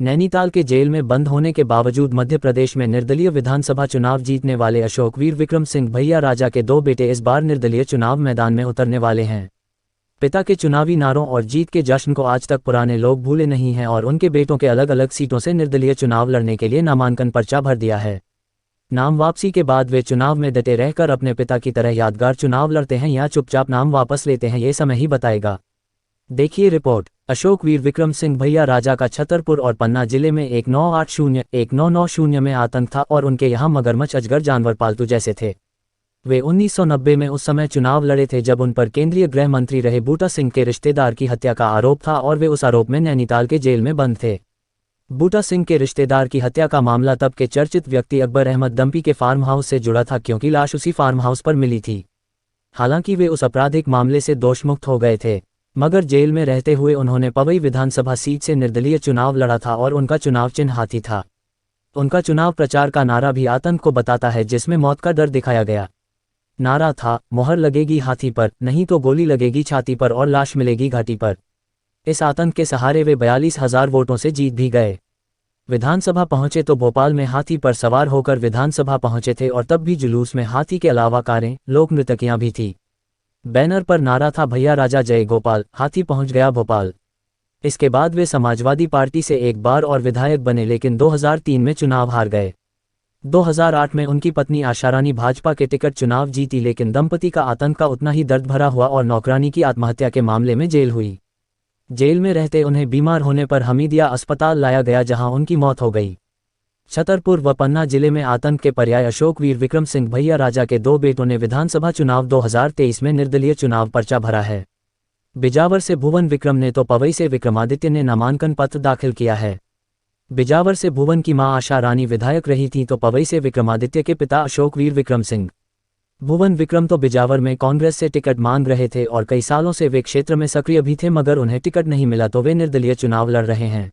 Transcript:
नैनीताल के जेल में बंद होने के बावजूद मध्य प्रदेश में निर्दलीय विधानसभा चुनाव जीतने वाले अशोकवीर विक्रम सिंह भैया राजा के 2 बेटे इस बार निर्दलीय चुनाव मैदान में उतरने वाले हैं। पिता के चुनावी नारों और जीत के जश्न को आज तक पुराने लोग भूले नहीं हैं और उनके बेटों के अलग अलग सीटों से निर्दलीय चुनाव लड़ने के लिए नामांकन पर्चा भर दिया है। नाम वापसी के बाद वे चुनाव में डटे रहकर अपने पिता की तरह यादगार चुनाव लड़ते हैं या चुपचाप नाम वापस लेते हैं, ये समय ही बताएगा। देखिए रिपोर्ट। अशोकवीर विक्रम सिंह भैया राजा का छतरपुर और पन्ना जिले में 1980-1990 में आतंक था और उनके यहाँ मगरमच्छ, अजगर, जानवर पालतू जैसे थे। वे 1990 में उस समय चुनाव लड़े थे जब उन पर केंद्रीय गृह मंत्री रहे बूटा सिंह के रिश्तेदार की हत्या का आरोप था और वे उस आरोप में नैनीताल के जेल में बंद थे। बूटा सिंह के रिश्तेदार की हत्या का मामला तब के चर्चित व्यक्ति अकबर अहमद दम्पी के फार्म हाउस से जुड़ा था क्योंकि लाश उसी फार्म हाउस पर मिली थी। हालांकि वे उस आपराधिक मामले से दोषमुक्त हो गए थे, मगर जेल में रहते हुए उन्होंने पवई विधानसभा सीट से निर्दलीय चुनाव लड़ा था और उनका चुनाव चिन्ह हाथी था। उनका चुनाव प्रचार का नारा भी आतंक को बताता है, जिसमें मौत का डर दिखाया गया। नारा था, मोहर लगेगी हाथी पर, नहीं तो गोली लगेगी छाती पर और लाश मिलेगी घाटी पर। इस आतंक के सहारे वे 42,000 वोटों से जीत भी गए। विधानसभा पहुंचे तो भोपाल में हाथी पर सवार होकर विधानसभा पहुंचे थे और तब भी जुलूस में हाथी के अलावा कारें, लोक नृत्यकियां भी थी। बैनर पर नारा था, भैया राजा जय गोपाल, हाथी पहुंच गया भोपाल। इसके बाद वे समाजवादी पार्टी से एक बार और विधायक बने, लेकिन 2003 में चुनाव हार गए। 2008 में उनकी पत्नी आशारानी भाजपा के टिकट चुनाव जीती, लेकिन दंपति का आतंक का उतना ही दर्द भरा हुआ और नौकरानी की आत्महत्या के मामले में जेल हुई। जेल में रहते उन्हें बीमार होने पर हमीदिया अस्पताल लाया गया, जहां उनकी मौत हो गई। छतरपुर व पन्ना जिले में आतंक के पर्याय अशोकवीर विक्रम सिंह भैया राजा के 2 बेटों ने विधानसभा चुनाव 2023 में निर्दलीय चुनाव पर्चा भरा है। बिजावर से भुवन विक्रम ने तो पवई से विक्रमादित्य ने नामांकन पत्र दाखिल किया है। बिजावर से भुवन की मां आशा रानी विधायक रही थी तो पवई से विक्रमादित्य के पिता अशोकवीर विक्रम सिंह। भुवन विक्रम तो बिजावर में कांग्रेस से टिकट मांग रहे थे और कई सालों से वे क्षेत्र में सक्रिय भी थे, मगर उन्हें टिकट नहीं मिला तो वे निर्दलीय चुनाव लड़ रहे हैं।